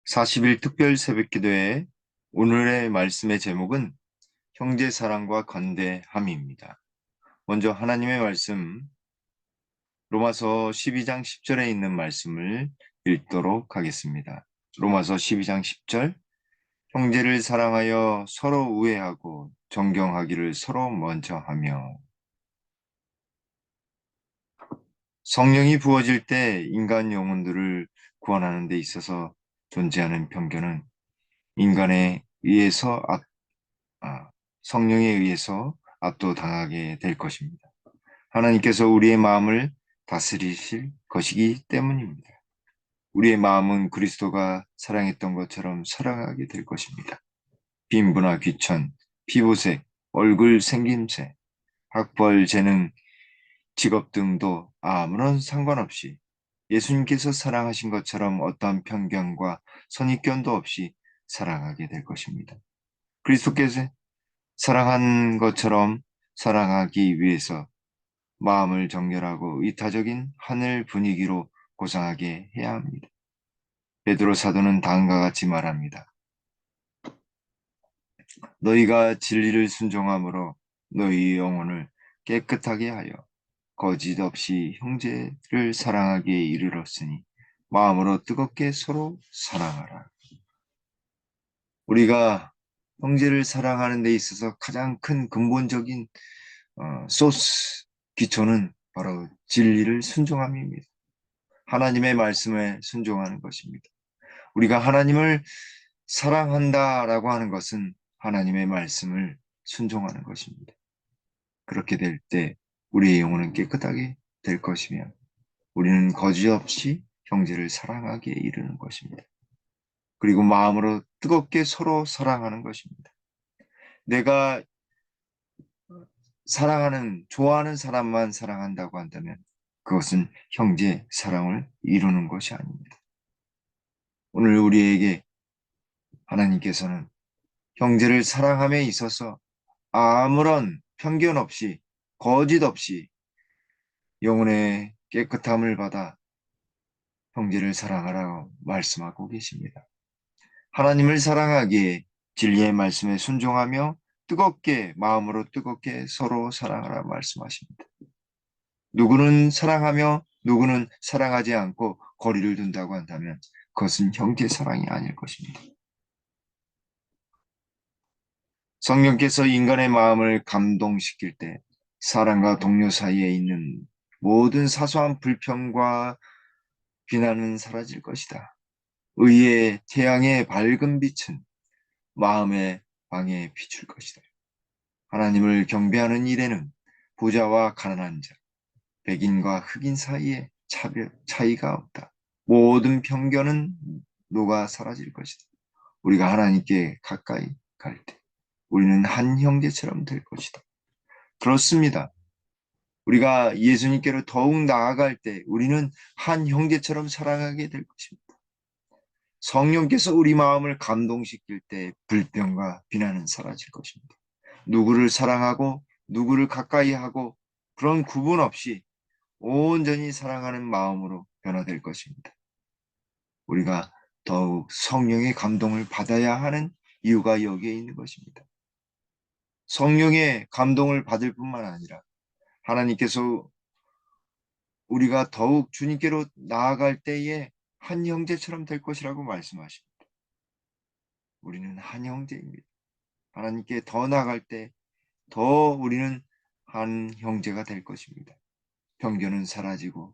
40일 특별 새벽기도회 오늘의 말씀의 제목은 형제 사랑과 관대함입니다. 먼저 하나님의 말씀 로마서 12장 10절에 있는 말씀을 읽도록 하겠습니다. 로마서 12장 10절 형제를 사랑하여 서로 우애하고 존경하기를 서로 먼저 하며 성령이 부어질 때 인간 영혼들을 구원하는 데 있어서 존재하는 편견은 인간에 의해서 성령에 의해서 압도당하게 될 것입니다. 하나님께서 우리의 마음을 다스리실 것이기 때문입니다. 우리의 마음은 그리스도가 사랑했던 것처럼 사랑하게 될 것입니다. 빈부나 귀천, 피부색, 얼굴 생김새, 학벌, 재능, 직업 등도 아무런 상관없이 예수님께서 사랑하신 것처럼 어떠한 편견과 선입견도 없이 사랑하게 될 것입니다. 그리스도께서 사랑한 것처럼 사랑하기 위해서 마음을 정결하고 이타적인 하늘 분위기로 고상하게 해야 합니다. 베드로 사도는 다음과 같이 말합니다. 너희가 진리를 순종함으로 너희 영혼을 깨끗하게 하여 거짓 없이 형제를 사랑하기에 이르렀으니 마음으로 뜨겁게 서로 사랑하라. 우리가 형제를 사랑하는 데 있어서 가장 큰 근본적인 소스, 기초는 바로 진리를 순종함입니다. 하나님의 말씀에 순종하는 것입니다. 우리가 하나님을 사랑한다라고 하는 것은 하나님의 말씀을 순종하는 것입니다. 그렇게 될 때 우리의 영혼은 깨끗하게 될 것이며 우리는 거짓 없이 형제를 사랑하기에 이르는 것입니다. 그리고 마음으로 뜨겁게 서로 사랑하는 것입니다. 내가 좋아하는 사람만 사랑한다고 한다면 그것은 형제 사랑을 이루는 것이 아닙니다. 오늘 우리에게 하나님께서는 형제를 사랑함에 있어서 아무런 편견 없이 거짓 없이 영혼의 깨끗함을 받아 형제를 사랑하라고 말씀하고 계십니다. 하나님을 사랑하기에 진리의 말씀에 순종하며 마음으로 뜨겁게 서로 사랑하라 말씀하십니다. 누구는 사랑하며 누구는 사랑하지 않고 거리를 둔다고 한다면 그것은 형제 사랑이 아닐 것입니다. 성령께서 인간의 마음을 감동시킬 때 사람과 동료 사이에 있는 모든 사소한 불평과 비난은 사라질 것이다. 의의 태양의 밝은 빛은 마음의 방에 비출 것이다. 하나님을 경배하는 일에는 부자와 가난한 자, 백인과 흑인 사이에 차이가 없다. 모든 편견은 녹아 사라질 것이다. 우리가 하나님께 가까이 갈 때 우리는 한 형제처럼 될 것이다. 그렇습니다. 우리가 예수님께로 더욱 나아갈 때 우리는 한 형제처럼 사랑하게 될 것입니다. 성령께서 우리 마음을 감동시킬 때 불평과 비난은 사라질 것입니다. 누구를 사랑하고 누구를 가까이 하고 그런 구분 없이 온전히 사랑하는 마음으로 변화될 것입니다. 우리가 더욱 성령의 감동을 받아야 하는 이유가 여기에 있는 것입니다. 성령의 감동을 받을 뿐만 아니라 하나님께서 우리가 더욱 주님께로 나아갈 때에 한 형제처럼 될 것이라고 말씀하십니다. 우리는 한 형제입니다. 하나님께 더 나아갈 때 더 우리는 한 형제가 될 것입니다. 편견은 사라지고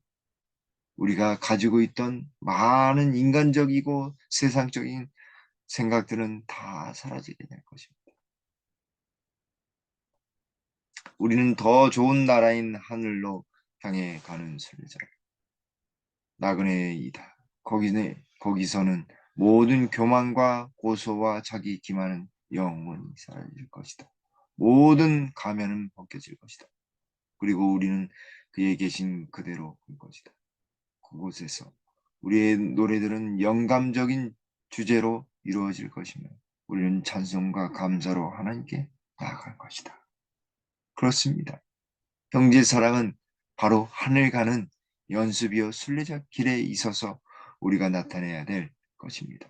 우리가 가지고 있던 많은 인간적이고 세상적인 생각들은 다 사라지게 될 것입니다. 우리는 더 좋은 나라인 하늘로 향해 가는 순례자. 나그네이다. 거기서는 모든 교만과 고소와 자기 기만은 영원히 사라질 것이다. 모든 가면은 벗겨질 것이다. 그리고 우리는 그에 계신 그대로 볼 것이다. 그곳에서 우리의 노래들은 영감적인 주제로 이루어질 것이며 우리는 찬송과 감사로 하나님께 나아갈 것이다. 그렇습니다. 형제 사랑은 바로 하늘 가는 연습이요 순례자 길에 있어서 우리가 나타내야 될 것입니다.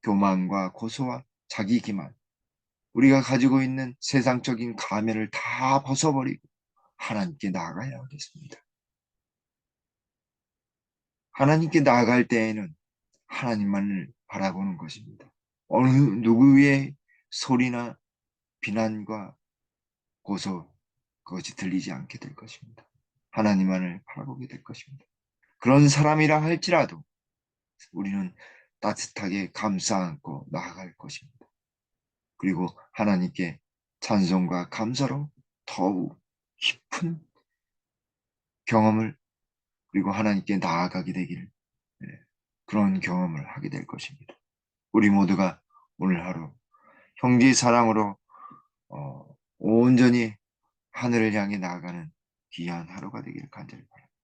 교만과 고소와 자기 기만, 우리가 가지고 있는 세상적인 가면을 다 벗어버리고 하나님께 나아가야 하겠습니다. 하나님께 나아갈 때에는 하나님만을 바라보는 것입니다. 어느 누구의 소리나 비난과 고소, 그것이 들리지 않게 될 것입니다. 하나님만을 바라보게 될 것입니다. 그런 사람이라 할지라도 우리는 따뜻하게 감싸 안고 나아갈 것입니다. 그리고 하나님께 찬송과 감사로 더욱 깊은 경험을, 그리고 하나님께 나아가게 되기를, 그런 경험을 하게 될 것입니다. 우리 모두가 오늘 하루 형제 사랑으로 온전히 하늘을 향해 나아가는 귀한 하루가 되기를 간절히 바랍니다.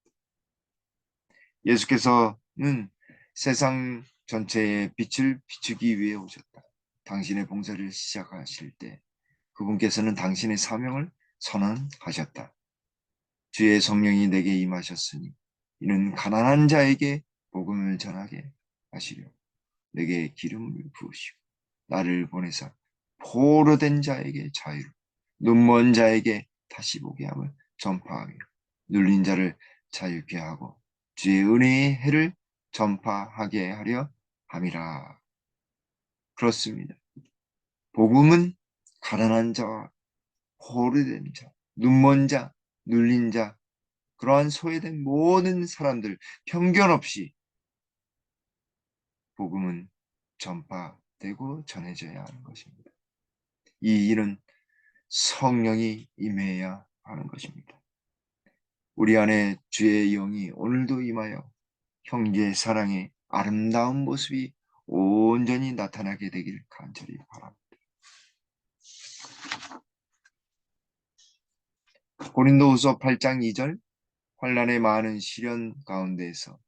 예수께서는 세상 전체에 빛을 비추기 위해 오셨다. 당신의 봉사를 시작하실 때 그분께서는 당신의 사명을 선언하셨다. 주의 성령이 내게 임하셨으니 이는 가난한 자에게 복음을 전하게 하시려 내게 기름을 부으시고 나를 보내사 포로된 자에게 자유를, 눈먼 자에게 다시 보게 함을 전파하며 눌린 자를 자유케 하고 주의 은혜의 해를 전파하게 하려 함이라. 그렇습니다. 복음은 가난한 자와 포로된 자, 눈먼 자, 눌린 자, 그러한 소외된 모든 사람들 편견 없이 복음은 전파되고 전해져야 하는 것입니다. 이 일은 성령이 임해야 하는 것입니다. 우리 안에 주의 영이 오늘도 임하여 형제의 사랑의 아름다운 모습이 온전히 나타나게 되길 간절히 바랍니다. 고린도후서 8장 2절, 환난의 많은 시련 가운데에서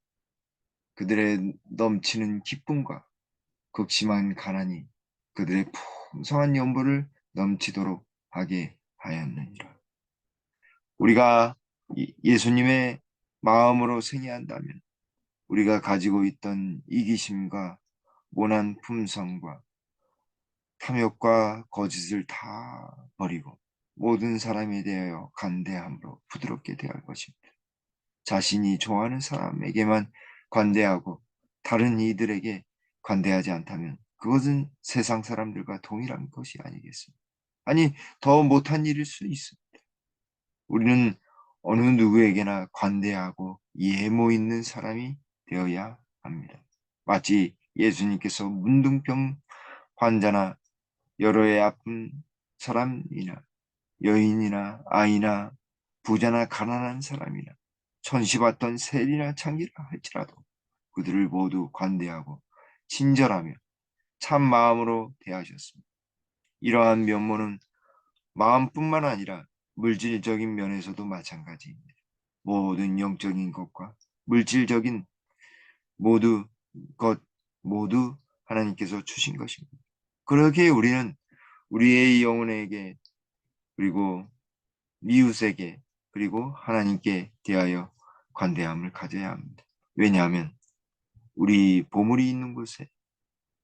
그들의 넘치는 기쁨과 극심한 가난이 그들의 풍성한 연보를 넘치도록 하게 하였느니라. 우리가 예수님의 마음으로 생애한다면 우리가 가지고 있던 이기심과 모난 품성과 탐욕과 거짓을 다 버리고 모든 사람에 대하여 간대함으로 부드럽게 대할 것입니다. 자신이 좋아하는 사람에게만 관대하고 다른 이들에게 관대하지 않다면 그것은 세상 사람들과 동일한 것이 아니겠습니까? 아니, 더 못한 일일 수 있습니다. 우리는 어느 누구에게나 관대하고 예모 있는 사람이 되어야 합니다. 마치 예수님께서 문둥병 환자나 여러 해 아픈 사람이나 여인이나 아이나 부자나 가난한 사람이나 천시받던 세리나 창기라 할지라도 그들을 모두 관대하고 친절하며 참 마음으로 대하셨습니다. 이러한 면모는 마음뿐만 아니라 물질적인 면에서도 마찬가지입니다. 모든 영적인 것과 물질적인 모두 것 모두 하나님께서 주신 것입니다. 그러기에 우리는 우리의 영혼에게 그리고 이웃에게 그리고 하나님께 대하여 관대함을 가져야 합니다. 왜냐하면 우리 보물이 있는 곳에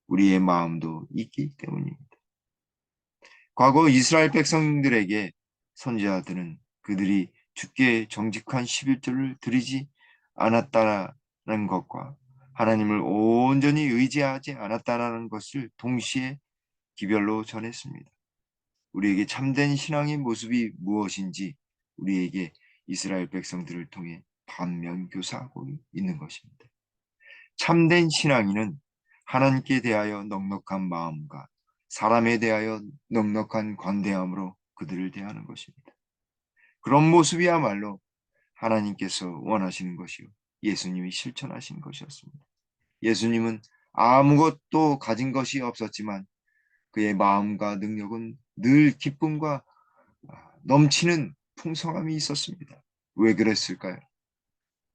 우리의 마음도 있기 때문입니다. 과거 이스라엘 백성들에게 선지자들은 그들이 주께 정직한 11조를 드리지 않았다는 것과 하나님을 온전히 의지하지 않았다는 것을 동시에 기별로 전했습니다. 우리에게 참된 신앙의 모습이 무엇인지 우리에게 이스라엘 백성들을 통해 반면교사하고 있는 것입니다. 참된 신앙인은 하나님께 대하여 넉넉한 마음과 사람에 대하여 넉넉한 관대함으로 그들을 대하는 것입니다. 그런 모습이야말로 하나님께서 원하시는 것이요 예수님이 실천하신 것이었습니다. 예수님은 아무것도 가진 것이 없었지만 그의 마음과 능력은 늘 기쁨과 넘치는 풍성함이 있었습니다. 왜 그랬을까요?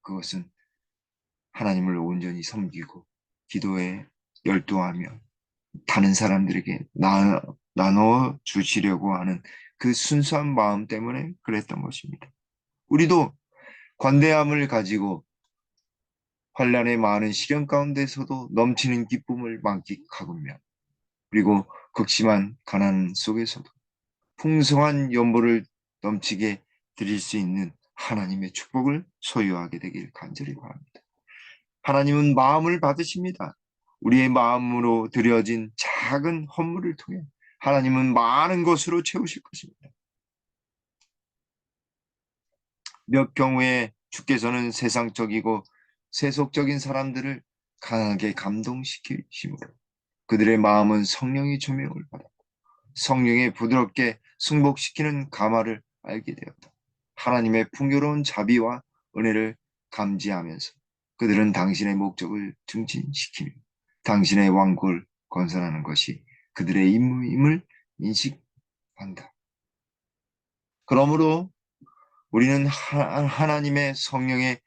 그것은 하나님을 온전히 섬기고 기도에 열도하며 다른 사람들에게 나눠 주시려고 하는 그 순수한 마음 때문에 그랬던 것입니다. 우리도 관대함을 가지고 환란의 많은 시련 가운데서도 넘치는 기쁨을 만끽하고며 그리고 극심한 가난 속에서도 풍성한 연보를 넘치게 드릴 수 있는 하나님의 축복을 소유하게 되길 간절히 바랍니다. 하나님은 마음을 받으십니다. 우리의 마음으로 드려진 작은 헌물을 통해 하나님은 많은 것으로 채우실 것입니다. 몇 경우에 주께서는 세상적이고 세속적인 사람들을 강하게 감동시키심으로 그들의 마음은 성령의 조명을 받아 성령의 부드럽게 승복시키는 감화를 알게 되었다. 하나님의 풍요로운 자비와 은혜를 감지하면서 그들은 당신의 목적을 증진시키며 당신의 왕국을 건설하는 것이 그들의 임무임을 인식한다. 그러므로 우리는 하나님의 성령의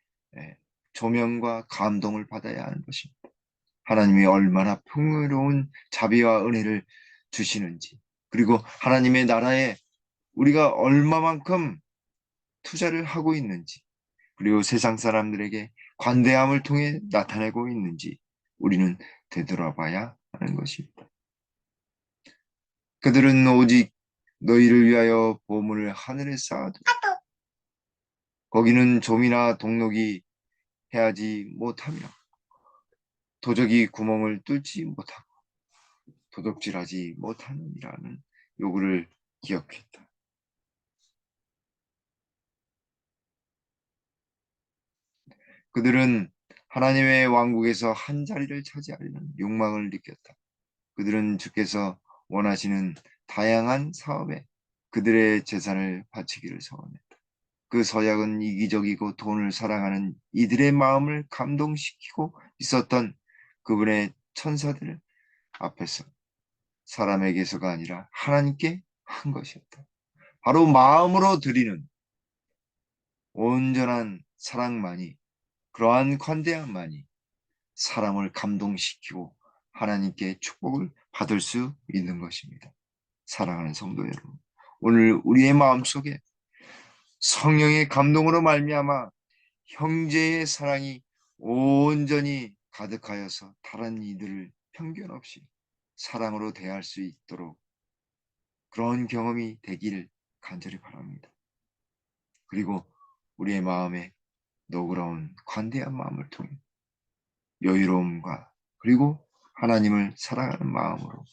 조명과 감동을 받아야 하는 것입니다. 하나님이 얼마나 풍요로운 자비와 은혜를 주시는지, 그리고 하나님의 나라에 우리가 얼마만큼 투자를 하고 있는지, 그리고 세상 사람들에게 관대함을 통해 나타내고 있는지 우리는 되돌아봐야 하는 것입니다. 그들은 오직 너희를 위하여 보물을 하늘에 쌓아도 거기는 좀이나 동록이 해하지 못하며 도적이 구멍을 뚫지 못하고 도둑질하지 못하느니라는 요구를 기억했다. 그들은 하나님의 왕국에서 한 자리를 차지하려는 욕망을 느꼈다. 그들은 주께서 원하시는 다양한 사업에 그들의 재산을 바치기를 소원했다. 그 서약은 이기적이고 돈을 사랑하는 이들의 마음을 감동시키고 있었던 그분의 천사들 앞에서 사람에게서가 아니라 하나님께 한 것이었다. 바로 마음으로 드리는 온전한 사랑만이, 그러한 관대함만이 사람을 감동시키고 하나님께 축복을 받을 수 있는 것입니다. 사랑하는 성도 여러분, 오늘 우리의 마음속에 성령의 감동으로 말미암아 형제의 사랑이 온전히 가득하여서 다른 이들을 편견 없이 사랑으로 대할 수 있도록 그런 경험이 되기를 간절히 바랍니다. 그리고 우리의 마음에 너그러운 관대한 마음을 통해 여유로움과 그리고 하나님을 사랑하는 마음으로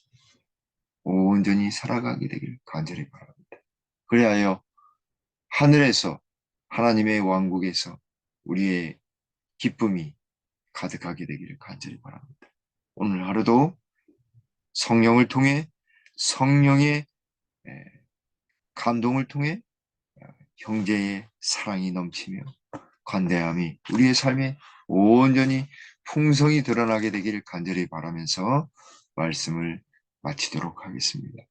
온전히 살아가게 되길 간절히 바랍니다. 그리하여 하늘에서 하나님의 왕국에서 우리의 기쁨이 가득하게 되기를 간절히 바랍니다. 오늘 하루도 성령을 통해 성령의 감동을 통해 형제의 사랑이 넘치며 관대함이 우리의 삶에 온전히 풍성이 드러나게 되기를 간절히 바라면서 말씀을 마치도록 하겠습니다.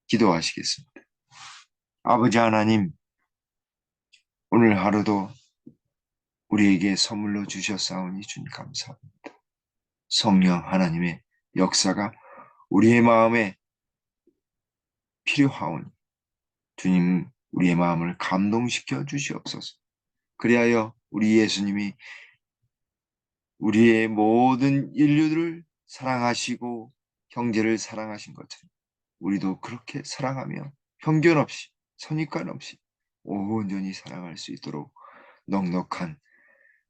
기도하시겠습니다. 아버지 하나님, 오늘 하루도 우리에게 선물로 주셨사오니 주님 감사합니다. 성령 하나님의 역사가 우리의 마음에 필요하오니 주님 우리의 마음을 감동시켜 주시옵소서. 그리하여 우리 예수님이 우리의 모든 인류들을 사랑하시고 형제를 사랑하신 것처럼 우리도 그렇게 사랑하며 편견 없이 선입관 없이 온전히 사랑할 수 있도록 넉넉한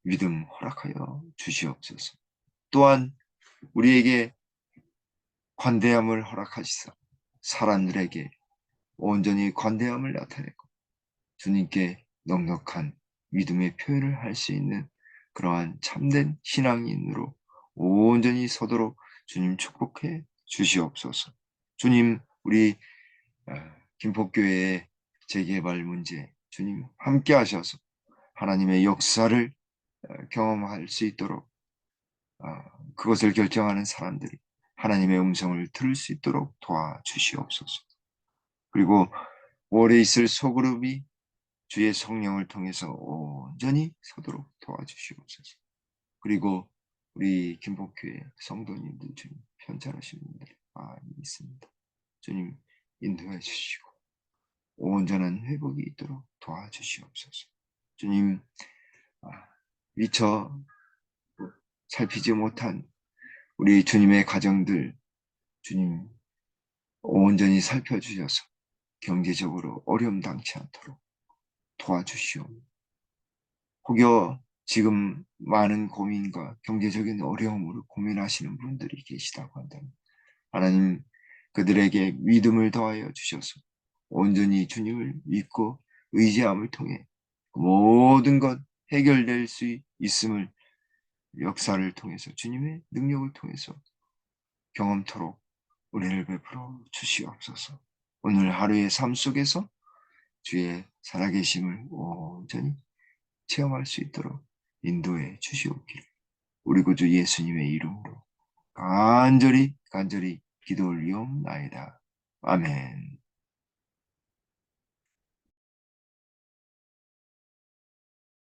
믿음 허락하여 주시옵소서. 또한 우리에게 관대함을 허락하시사 사람들에게 온전히 관대함을 나타내고 주님께 넉넉한 믿음의 표현을 할 수 있는 그러한 참된 신앙인으로 온전히 서도록 주님 축복해 주시옵소서. 주님, 우리 김포교회의 재개발 문제 주님 함께 하셔서 하나님의 역사를 경험할 수 있도록 그것을 결정하는 사람들이 하나님의 음성을 들을 수 있도록 도와주시옵소서. 그리고 오래 있을 소그룹이 주의 성령을 통해서 온전히 서도록 도와주시옵소서. 그리고 우리 김복교회 성도님들 주님 편찮으신 분들 많이 있습니다. 주님 인도해 주시고 온전한 회복이 있도록 도와주시옵소서. 주님 미처 살피지 못한 우리 주님의 가정들, 주님 온전히 살펴주셔서 경제적으로 어려움 당치 않도록 도와주시오. 혹여 지금 많은 고민과 경제적인 어려움으로 고민하시는 분들이 계시다고 한다면 하나님 그들에게 믿음을 더하여 주셔서 온전히 주님을 믿고 의지함을 통해 모든 것 해결될 수 있음을 역사를 통해서 주님의 능력을 통해서 경험토록 은혜를 베풀어 주시옵소서. 오늘 하루의 삶 속에서 주의 살아계심을 온전히 체험할 수 있도록 인도해 주시옵기를 우리 구주 예수님의 이름으로 간절히 기도 올리옵나이다. 아멘.